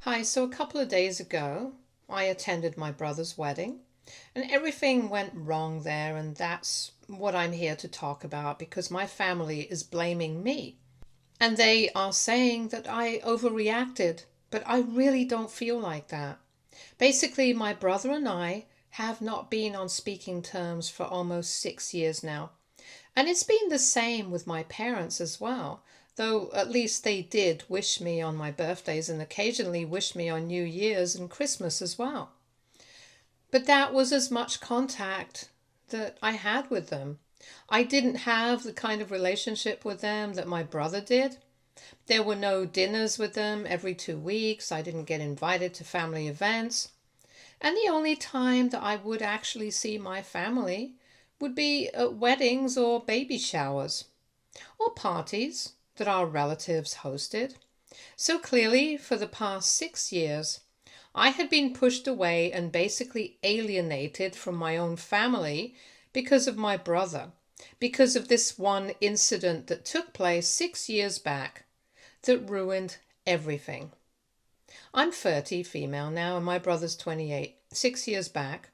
Hi, so a couple of days ago, I attended my brother's wedding, and everything went wrong there, and that's what I'm here to talk about because my family is blaming me. And they are saying that I overreacted, but I really don't feel like that. Basically, my brother and I have not been on speaking terms for almost 6 years now. And it's been the same with my parents as well, though at least they did wish me on my birthdays and occasionally wish me on New Year's and Christmas as well. But that was as much contact that I had with them. I didn't have the kind of relationship with them that my brother did. There were no dinners with them every 2 weeks. I didn't get invited to family events. And the only time that I would actually see my family would be at weddings or baby showers or parties that our relatives hosted. So clearly, for the past 6 years, I had been pushed away and basically alienated from my own family because of my brother, because of this one incident that took place 6 years back that ruined everything. I'm 30, female now, and my brother's 28. 6 years back,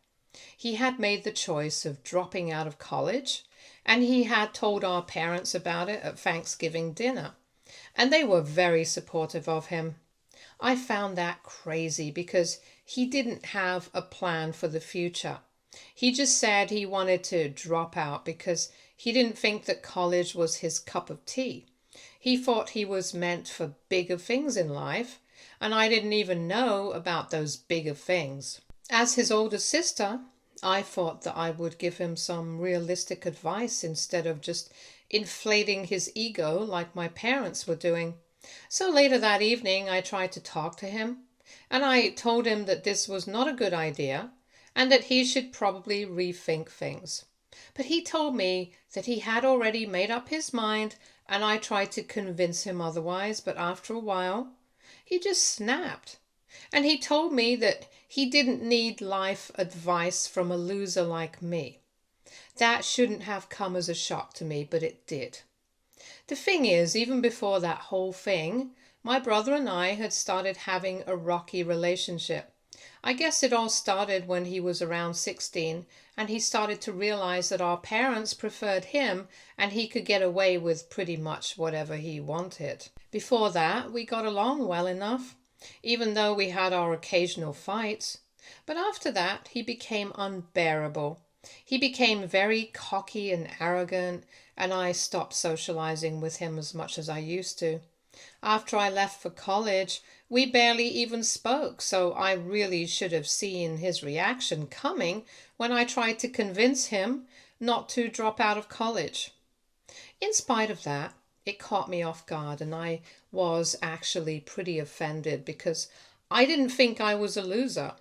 he had made the choice of dropping out of college, and he had told our parents about it at Thanksgiving dinner, and they were very supportive of him. I found that crazy because he didn't have a plan for the future. He just said he wanted to drop out because he didn't think that college was his cup of tea. He thought he was meant for bigger things in life, and I didn't even know about those bigger things. As his older sister, I thought that I would give him some realistic advice instead of just inflating his ego like my parents were doing. So later that evening, I tried to talk to him, and I told him that this was not a good idea and that he should probably rethink things. But he told me that he had already made up his mind, and I tried to convince him otherwise, but after a while, he just snapped. And he told me that he didn't need life advice from a loser like me. That shouldn't have come as a shock to me, but it did. The thing is, even before that whole thing, my brother and I had started having a rocky relationship. I guess it all started when he was around 16 and he started to realize that our parents preferred him and he could get away with pretty much whatever he wanted. Before that, we got along well enough, even though we had our occasional fights. But after that, he became unbearable. He became very cocky and arrogant, and I stopped socializing with him as much as I used to. After I left for college, we barely even spoke, so I really should have seen his reaction coming when I tried to convince him not to drop out of college. In spite of that, it caught me off guard, and I was actually pretty offended because I didn't think I was a loser.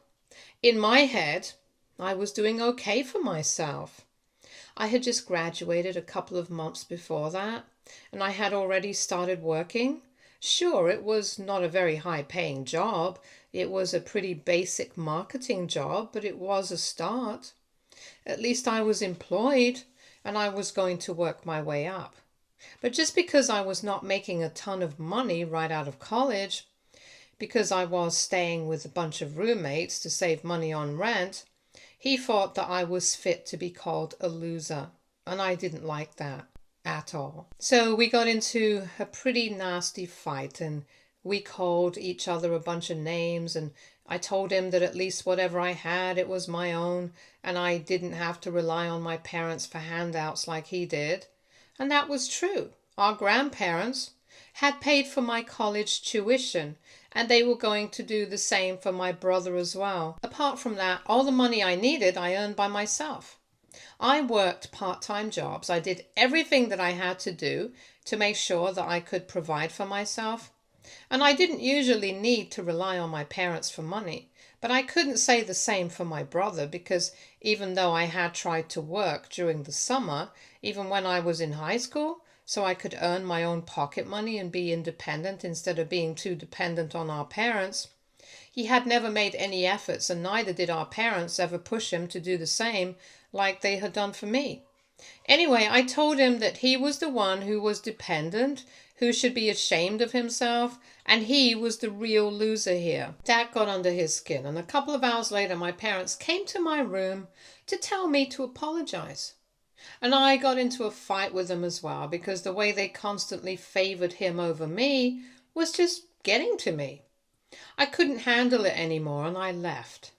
In my head, I was doing okay for myself. I had just graduated a couple of months before that, and I had already started working. Sure, it was not a very high-paying job. It was a pretty basic marketing job, but it was a start. At least I was employed, and I was going to work my way up. But just because I was not making a ton of money right out of college, because I was staying with a bunch of roommates to save money on rent, he thought that I was fit to be called a loser, and I didn't like that at all. So we got into a pretty nasty fight, and we called each other a bunch of names, and I told him that at least whatever I had, it was my own, and I didn't have to rely on my parents for handouts like he did. And that was true. Our grandparents had paid for my college tuition, and they were going to do the same for my brother as well. Apart from that, all the money I needed, I earned by myself. I worked part-time jobs. I did everything that I had to do to make sure that I could provide for myself. And I didn't usually need to rely on my parents for money. But I couldn't say the same for my brother because even though I had tried to work during the summer, even when I was in high school, so I could earn my own pocket money and be independent instead of being too dependent on our parents, he had never made any efforts, and neither did our parents ever push him to do the same like they had done for me. Anyway, I told him that he was the one who was dependent, who should be ashamed of himself, and he was the real loser here. That got under his skin, and a couple of hours later my parents came to my room to tell me to apologize. And I got into a fight with them as well, because the way they constantly favored him over me was just getting to me. I couldn't handle it anymore, and I left.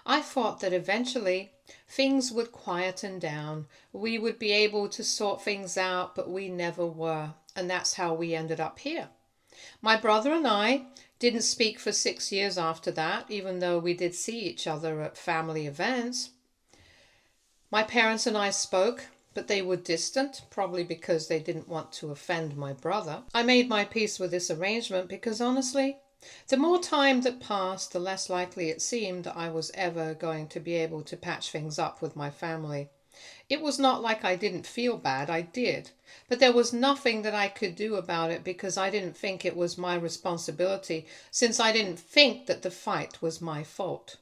I thought that eventually things would quieten down. We would be able to sort things out, but we never were. And that's how we ended up here. My brother and I didn't speak for 6 years after that, even though we did see each other at family events. My parents and I spoke, but they were distant, probably because they didn't want to offend my brother. I made my peace with this arrangement because honestly, the more time that passed, the less likely it seemed I was ever going to be able to patch things up with my family. It was not like I didn't feel bad, I did, but there was nothing that I could do about it because I didn't think it was my responsibility, since I didn't think that the fight was my fault.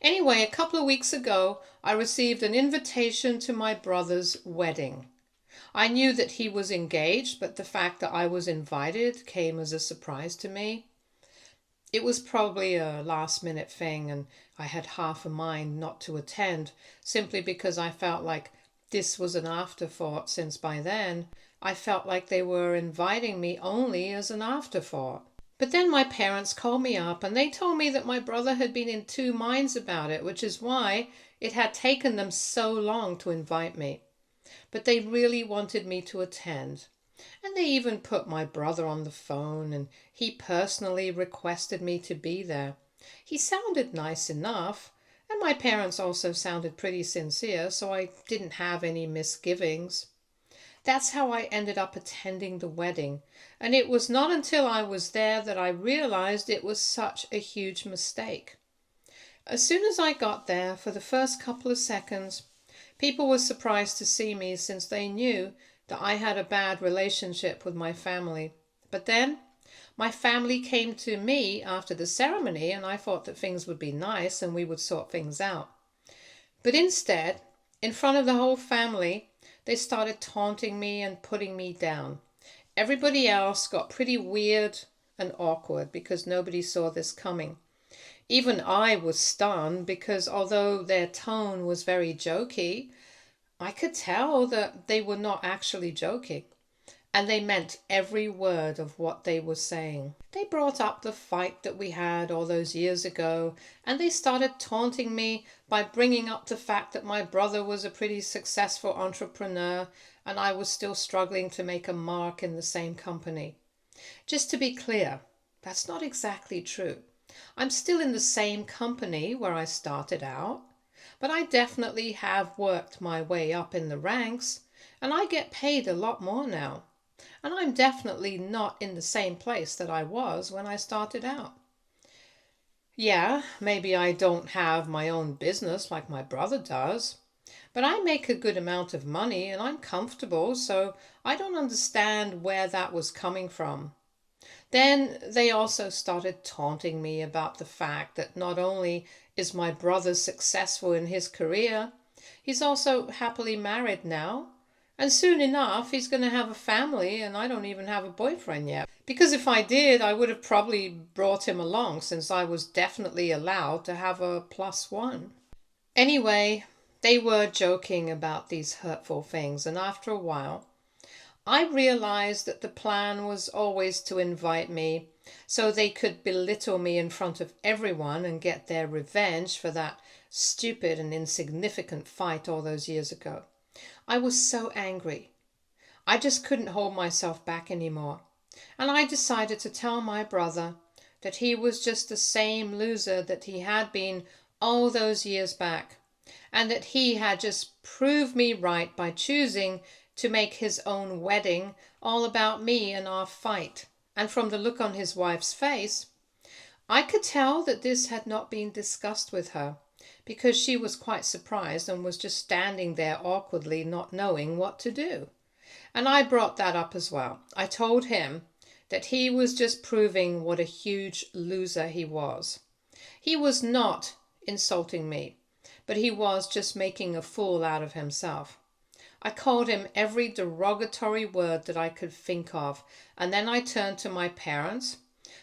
Anyway, a couple of weeks ago, I received an invitation to my brother's wedding. I knew that he was engaged, but the fact that I was invited came as a surprise to me. It was probably a last-minute thing, and I had half a mind not to attend, simply because I felt like this was an afterthought, since by then I felt like they were inviting me only as an afterthought. But then my parents called me up and they told me that my brother had been in two minds about it, which is why it had taken them so long to invite me. But they really wanted me to attend. And they even put my brother on the phone, and he personally requested me to be there. He sounded nice enough, and my parents also sounded pretty sincere, so I didn't have any misgivings. That's how I ended up attending the wedding, and it was not until I was there that I realized it was such a huge mistake. As soon as I got there, for the first couple of seconds, people were surprised to see me, since they knew that I had a bad relationship with my family. But then my family came to me after the ceremony, and I thought that things would be nice and we would sort things out. But instead, in front of the whole family, they started taunting me and putting me down. Everybody else got pretty weird and awkward because nobody saw this coming. Even I was stunned because although their tone was very jokey, I could tell that they were not actually joking, and they meant every word of what they were saying. They brought up the fight that we had all those years ago, and they started taunting me by bringing up the fact that my brother was a pretty successful entrepreneur and I was still struggling to make a mark in the same company. Just to be clear, that's not exactly true. I'm still in the same company where I started out, but I definitely have worked my way up in the ranks, and I get paid a lot more now. And I'm definitely not in the same place that I was when I started out. Yeah, maybe I don't have my own business like my brother does, but I make a good amount of money and I'm comfortable, so I don't understand where that was coming from. Then they also started taunting me about the fact that not only is my brother successful in his career, he's also happily married now. And soon enough, he's going to have a family, and I don't even have a boyfriend yet. Because if I did, I would have probably brought him along, since I was definitely allowed to have a +1. Anyway, they were joking about these hurtful things, and after a while, I realized that the plan was always to invite me so they could belittle me in front of everyone and get their revenge for that stupid and insignificant fight all those years ago. I was so angry. I just couldn't hold myself back anymore. And I decided to tell my brother that he was just the same loser that he had been all those years back, and that he had just proved me right by choosing to make his own wedding all about me and our fight. And from the look on his wife's face, I could tell that this had not been discussed with her, because she was quite surprised and was just standing there awkwardly, not knowing what to do. And I brought that up as well. I told him that he was just proving what a huge loser he was. He was not insulting me, but he was just making a fool out of himself. I called him every derogatory word that I could think of, and then I turned to my parents.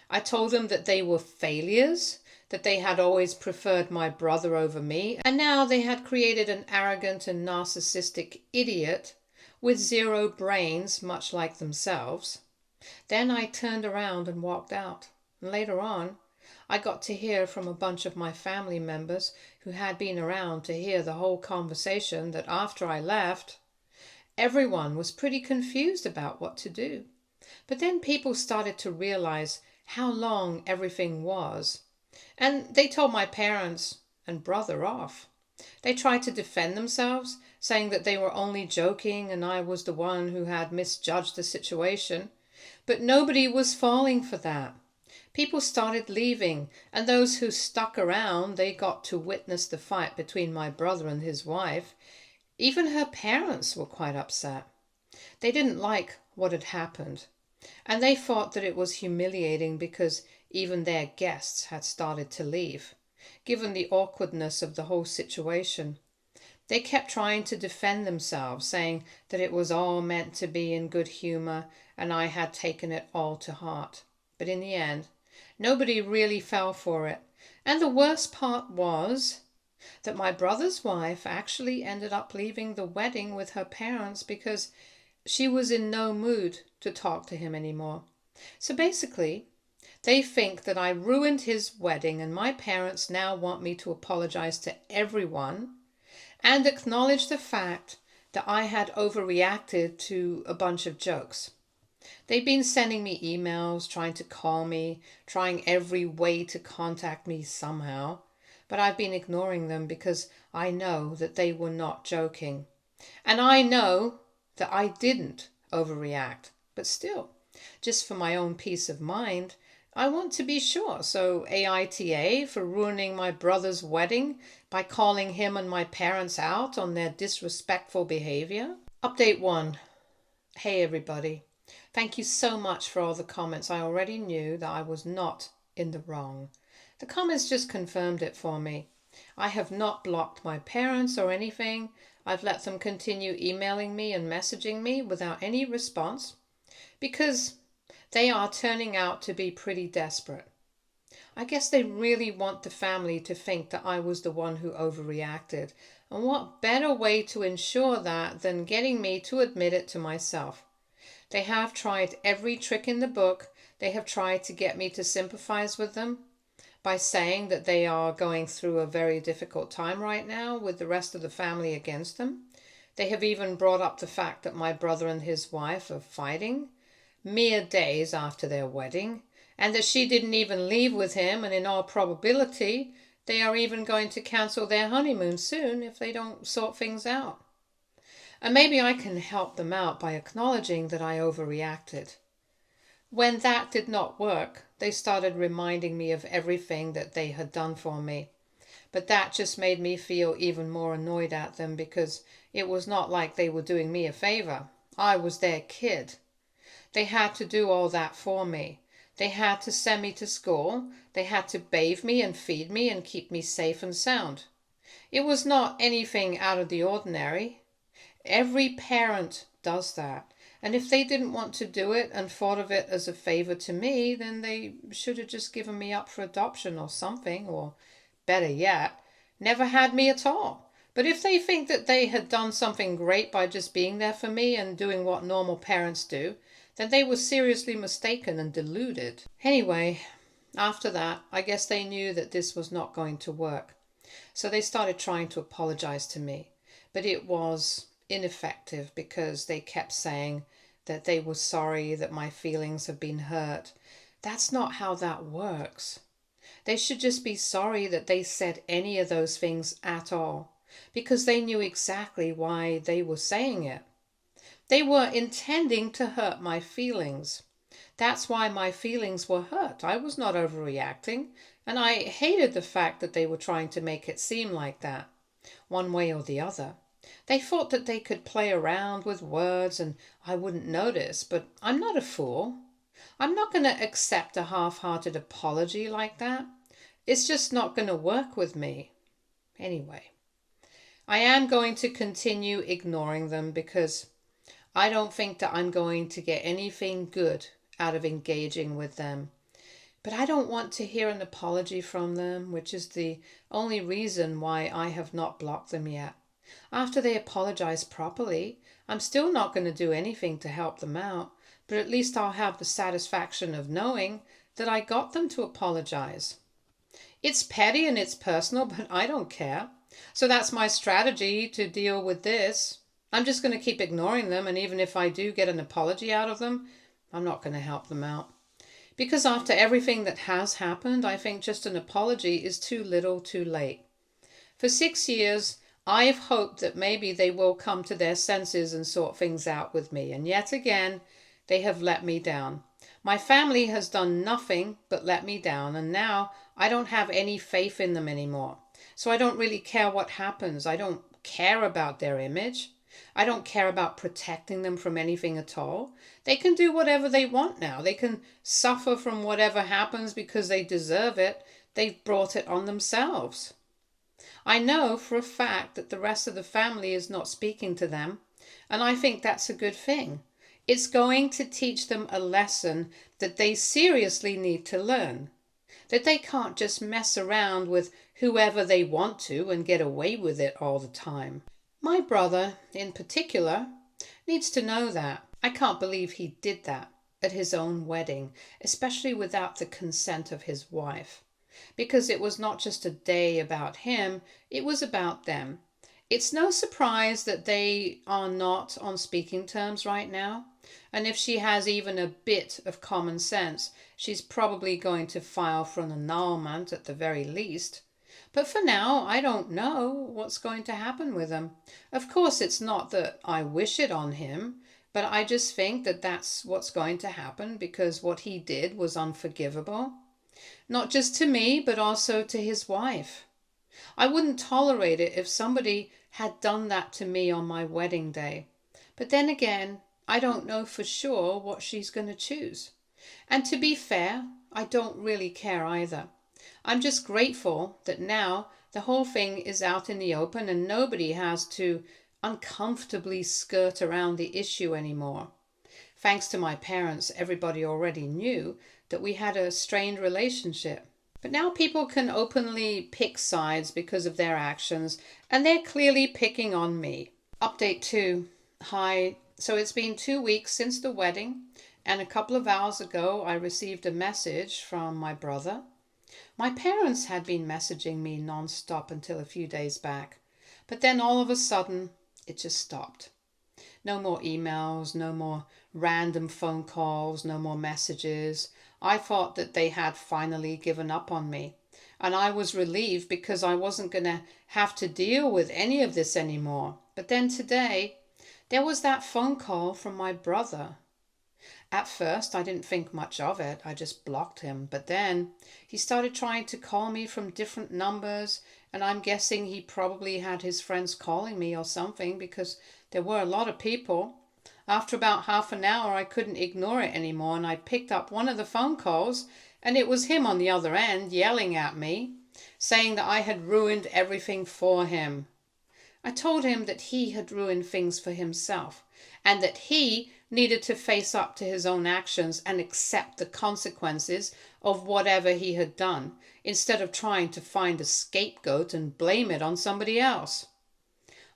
I told them that they were failures, that they had always preferred my brother over me, and now they had created an arrogant and narcissistic idiot with zero brains, much like themselves. Then I turned around and walked out. And later on, I got to hear from a bunch of my family members who had been around to hear the whole conversation that after I left, everyone was pretty confused about what to do. But then people started to realize how long everything was, and they told my parents and brother off. They tried to defend themselves, saying that they were only joking and I was the one who had misjudged the situation. But nobody was falling for that. People started leaving, and those who stuck around, they got to witness the fight between my brother and his wife. Even her parents were quite upset. They didn't like what had happened, and they thought that it was humiliating because even their guests had started to leave, given the awkwardness of the whole situation. They kept trying to defend themselves, saying that it was all meant to be in good humor and I had taken it all to heart. But in the end, nobody really fell for it. And the worst part was that my brother's wife actually ended up leaving the wedding with her parents because she was in no mood to talk to him anymore. So basically, they think that I ruined his wedding and my parents now want me to apologize to everyone and acknowledge the fact that I had overreacted to a bunch of jokes. They've been sending me emails, trying to call me, trying every way to contact me somehow, but I've been ignoring them because I know that they were not joking. And I know that I didn't overreact, but still, just for my own peace of mind, I want to be sure. So AITA for ruining my brother's wedding by calling him and my parents out on their disrespectful behavior. Update 1. Hey everybody. Thank you so much for all the comments. I already knew that I was not in the wrong. The comments just confirmed it for me. I have not blocked my parents or anything. I've let them continue emailing me and messaging me without any response because they are turning out to be pretty desperate. I guess they really want the family to think that I was the one who overreacted. And what better way to ensure that than getting me to admit it to myself? They have tried every trick in the book. They have tried to get me to sympathize with them by saying that they are going through a very difficult time right now with the rest of the family against them. They have even brought up the fact that my brother and his wife are fighting mere days after their wedding, and that she didn't even leave with him, and in all probability they are even going to cancel their honeymoon soon if they don't sort things out. And maybe I can help them out by acknowledging that I overreacted. When that did not work, they started reminding me of everything that they had done for me. But that just made me feel even more annoyed at them because it was not like they were doing me a favor. I was their kid. They had to do all that for me. They had to send me to school. They had to bathe me and feed me and keep me safe and sound. It was not anything out of the ordinary. Every parent does that. And if they didn't want to do it and thought of it as a favor to me, then they should have just given me up for adoption or something, or better yet, never had me at all. But if they think that they had done something great by just being there for me and doing what normal parents do, then they were seriously mistaken and deluded. Anyway, after that, I guess they knew that this was not going to work. So they started trying to apologize to me. But it was ineffective because they kept saying that they were sorry that my feelings have been hurt. That's not how that works. They should just be sorry that they said any of those things at all, because they knew exactly why they were saying it. They were intending to hurt my feelings. That's why my feelings were hurt. I was not overreacting, and I hated the fact that they were trying to make it seem like that, one way or the other. They thought that they could play around with words and I wouldn't notice, but I'm not a fool. I'm not going to accept a half-hearted apology like that. It's just not going to work with me. Anyway, I am going to continue ignoring them because I don't think that I'm going to get anything good out of engaging with them. But I don't want to hear an apology from them, which is the only reason why I have not blocked them yet. After they apologize properly, I'm still not going to do anything to help them out, but at least I'll have the satisfaction of knowing that I got them to apologize. It's petty and it's personal, but I don't care. So that's my strategy to deal with this. I'm just going to keep ignoring them, and even if I do get an apology out of them, I'm not going to help them out. Because after everything that has happened, I think just an apology is too little too late. For 6 years, I've hoped that maybe they will come to their senses and sort things out with me, and yet again, they have let me down. My family has done nothing but let me down, and now I don't have any faith in them anymore. So I don't really care what happens. I don't care about their image. I don't care about protecting them from anything at all. They can do whatever they want now. They can suffer from whatever happens because they deserve it. They've brought it on themselves. I know for a fact that the rest of the family is not speaking to them, and I think that's a good thing. It's going to teach them a lesson that they seriously need to learn. That they can't just mess around with whoever they want to and get away with it all the time. My brother, in particular, needs to know that. I can't believe he did that at his own wedding, especially without the consent of his wife. Because it was not just a day about him, it was about them. It's no surprise that they are not on speaking terms right now. And if she has even a bit of common sense, she's probably going to file for an annulment at the very least. But for now, I don't know what's going to happen with him. Of course, it's not that I wish it on him, but I just think that that's what's going to happen because what he did was unforgivable. Not just to me, but also to his wife. I wouldn't tolerate it if somebody had done that to me on my wedding day. But then again, I don't know for sure what she's going to choose. And to be fair, I don't really care either. I'm just grateful that now the whole thing is out in the open and nobody has to uncomfortably skirt around the issue anymore. Thanks to my parents, everybody already knew that we had a strained relationship. But now people can openly pick sides because of their actions, and they're clearly picking on me. Update 2. Hi. So it's been 2 weeks since the wedding, and a couple of hours ago I received a message from my brother. My parents had been messaging me non-stop until a few days back, but then all of a sudden it just stopped. No more emails, no more random phone calls, no more messages. I thought that they had finally given up on me, and I was relieved because I wasn't going to have to deal with any of this anymore. But then today, there was that phone call from my brother. At first, I didn't think much of it. I just blocked him. But then he started trying to call me from different numbers, and I'm guessing he probably had his friends calling me or something because there were a lot of people. After about half an hour, I couldn't ignore it anymore, and I picked up one of the phone calls, and it was him on the other end yelling at me, saying that I had ruined everything for him. I told him that he had ruined things for himself, and that he needed to face up to his own actions and accept the consequences of whatever he had done, instead of trying to find a scapegoat and blame it on somebody else.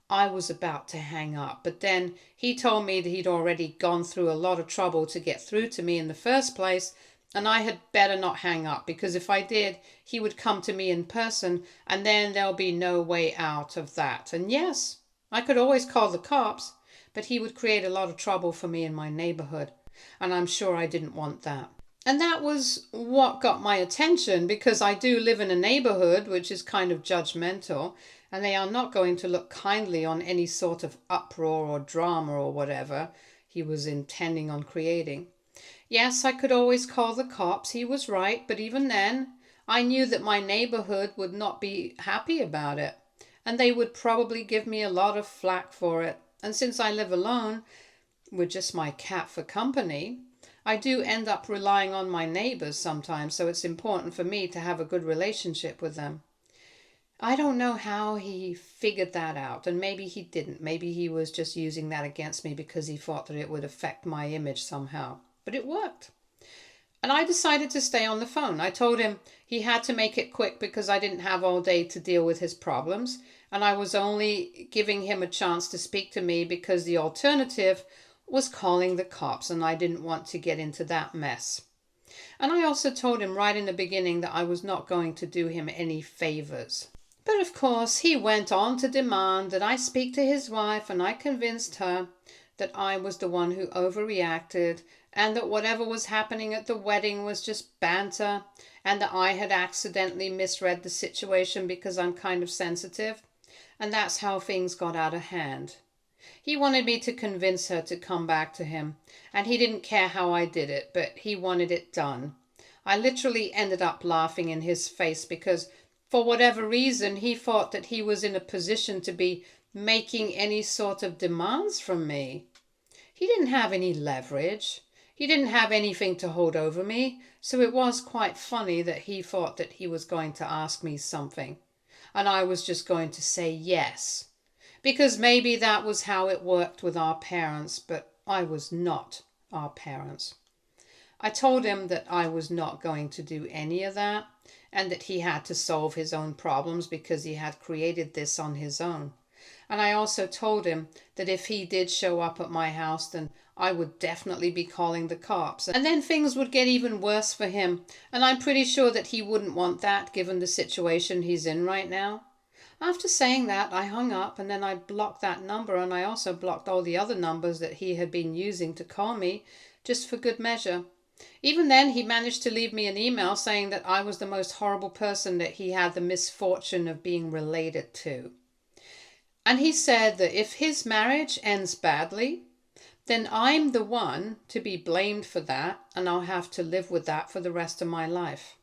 I was about to hang up, but then he told me that he'd already gone through a lot of trouble to get through to me in the first place, and I had better not hang up, because if I did, he would come to me in person, and then there'll be no way out of that. And yes, I could always call the cops, but he would create a lot of trouble for me in my neighborhood, and I'm sure I didn't want that. And that was what got my attention, because I do live in a neighborhood which is kind of judgmental, and they are not going to look kindly on any sort of uproar or drama or whatever he was intending on creating. Yes, I could always call the cops, he was right, but even then, I knew that my neighborhood would not be happy about it, and they would probably give me a lot of flack for it. And since I live alone, with just my cat for company, I do end up relying on my neighbors sometimes, so it's important for me to have a good relationship with them. I don't know how he figured that out, and maybe he didn't. Maybe he was just using that against me because he thought that it would affect my image somehow. But it worked. And I decided to stay on the phone. I told him he had to make it quick because I didn't have all day to deal with his problems, and I was only giving him a chance to speak to me because the alternative was calling the cops, and I didn't want to get into that mess. And I also told him right in the beginning that I was not going to do him any favors. But of course, he went on to demand that I speak to his wife, and I convinced her that I was the one who overreacted and that whatever was happening at the wedding was just banter and that I had accidentally misread the situation because I'm kind of sensitive. And that's how things got out of hand. He wanted me to convince her to come back to him, and he didn't care how I did it, but he wanted it done. I literally ended up laughing in his face because, for whatever reason, he thought that he was in a position to be making any sort of demands from me. He didn't have any leverage. He didn't have anything to hold over me, so it was quite funny that he thought that he was going to ask me something, and I was just going to say yes. Because maybe that was how it worked with our parents, but I was not our parents. I told him that I was not going to do any of that and that he had to solve his own problems because he had created this on his own. And I also told him that if he did show up at my house, then I would definitely be calling the cops. And then things would get even worse for him. And I'm pretty sure that he wouldn't want that given the situation he's in right now. After saying that, I hung up and then I blocked that number, and I also blocked all the other numbers that he had been using to call me, just for good measure. Even then, he managed to leave me an email saying that I was the most horrible person that he had the misfortune of being related to. And he said that if his marriage ends badly, then I'm the one to be blamed for that, and I'll have to live with that for the rest of my life.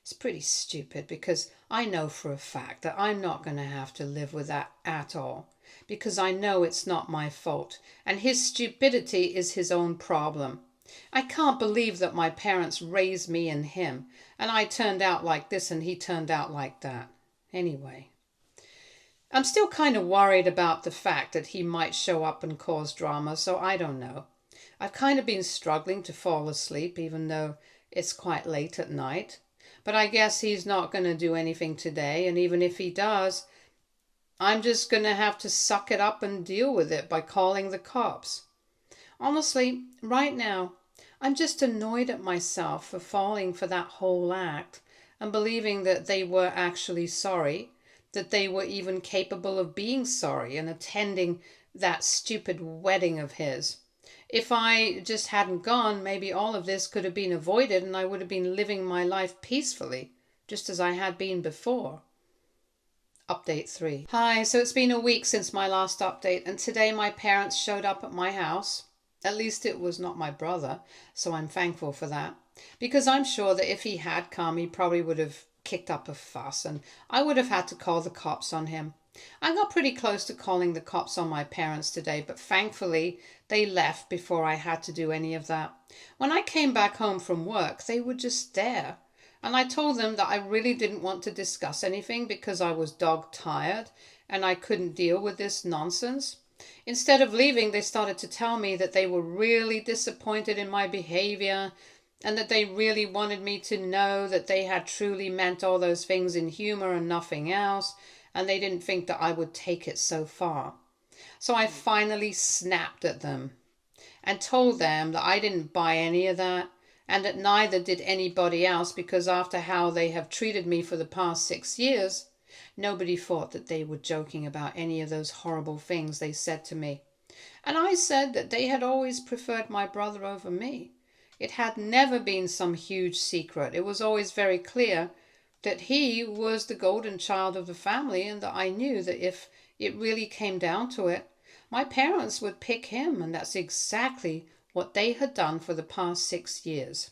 It's pretty stupid because I know for a fact that I'm not going to have to live with that at all, because I know it's not my fault, and his stupidity is his own problem. I can't believe that my parents raised me and him, and I turned out like this and he turned out like that. Anyway, I'm still kind of worried about the fact that he might show up and cause drama, so I don't know. I've kind of been struggling to fall asleep even though it's quite late at night. But I guess he's not going to do anything today, and even if he does, I'm just going to have to suck it up and deal with it by calling the cops. Honestly, right now, I'm just annoyed at myself for falling for that whole act and believing that they were actually sorry, that they were even capable of being sorry and attending that stupid wedding of his. If I just hadn't gone, maybe all of this could have been avoided and I would have been living my life peacefully, just as I had been before. Update 3. Hi, so it's been a week since my last update, and today my parents showed up at my house. At least it was not my brother, so I'm thankful for that. Because I'm sure that if he had come, he probably would have kicked up a fuss, and I would have had to call the cops on him. I got pretty close to calling the cops on my parents today, but thankfully they left before I had to do any of that. When I came back home from work, they were just there. And I told them that I really didn't want to discuss anything because I was dog tired and I couldn't deal with this nonsense. Instead of leaving, they started to tell me that they were really disappointed in my behavior and that they really wanted me to know that they had truly meant all those things in humor and nothing else, and they didn't think that I would take it so far. So I finally snapped at them and told them that I didn't buy any of that, and that neither did anybody else, because after how they have treated me for the past 6 years, nobody thought that they were joking about any of those horrible things they said to me. And I said that they had always preferred my brother over me. It had never been some huge secret. It was always very clear that he was the golden child of the family, and that I knew that if it really came down to it, my parents would pick him, and that's exactly what they had done for the past 6 years.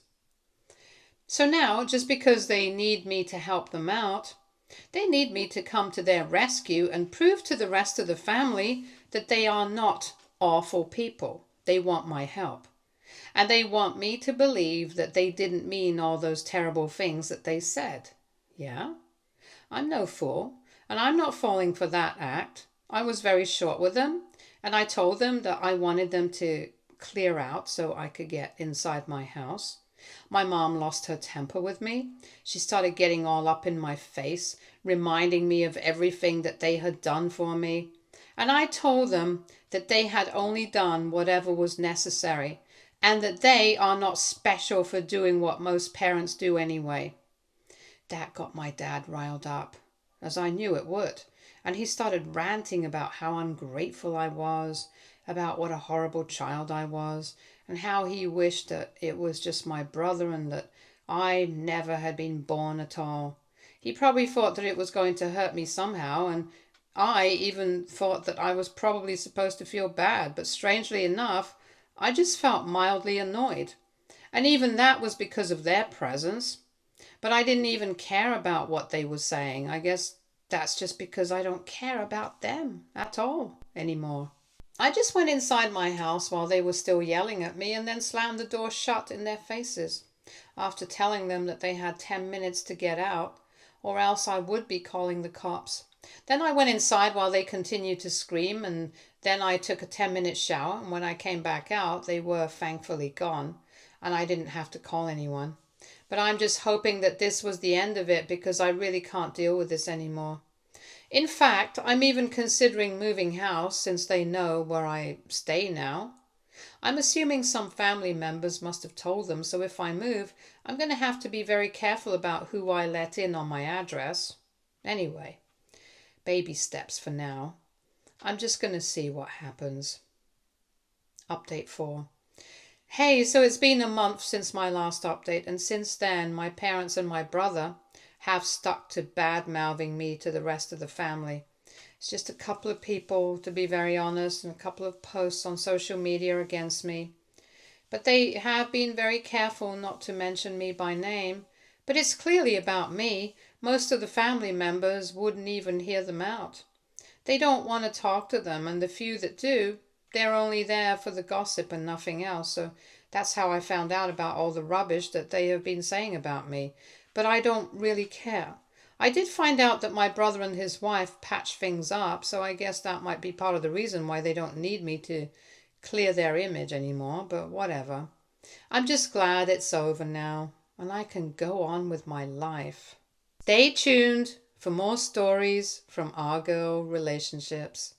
So now, just because they need me to help them out, they need me to come to their rescue and prove to the rest of the family that they are not awful people. They want my help. And they want me to believe that they didn't mean all those terrible things that they said. Yeah? I'm no fool, and I'm not falling for that act. I was very short with them, and I told them that I wanted them to clear out so I could get inside my house. My mom lost her temper with me. She started getting all up in my face, reminding me of everything that they had done for me. And I told them that they had only done whatever was necessary, and that they are not special for doing what most parents do anyway. That got my dad riled up, as I knew it would, and he started ranting about how ungrateful I was, about what a horrible child I was, and how he wished that it was just my brother and that I never had been born at all. He probably thought that it was going to hurt me somehow, and I even thought that I was probably supposed to feel bad, but strangely enough, I just felt mildly annoyed. And even that was because of their presence. But I didn't even care about what they were saying. I guess that's just because I don't care about them at all anymore. I just went inside my house while they were still yelling at me and then slammed the door shut in their faces, after telling them that they had 10 minutes to get out, or else I would be calling the cops. Then I went inside while they continued to scream, and then I took a 10-minute shower, and when I came back out, they were thankfully gone, and I didn't have to call anyone. But I'm just hoping that this was the end of it because I really can't deal with this anymore. In fact, I'm even considering moving house since they know where I stay now. I'm assuming some family members must have told them, so if I move, I'm going to have to be very careful about who I let in on my address. Anyway, baby steps for now. I'm just going to see what happens. Update 4. Hey, so it's been a month since my last update, and since then my parents and my brother have stuck to bad-mouthing me to the rest of the family. It's just a couple of people, to be very honest, and a couple of posts on social media against me. But they have been very careful not to mention me by name. But it's clearly about me. Most of the family members wouldn't even hear them out. They don't want to talk to them, and the few that do, they're only there for the gossip and nothing else. So that's how I found out about all the rubbish that they have been saying about me. But I don't really care. I did find out that my brother and his wife patched things up, so I guess that might be part of the reason why they don't need me to clear their image anymore, but whatever. I'm just glad it's over now, and I can go on with my life. Stay tuned for more stories from our girl relationships.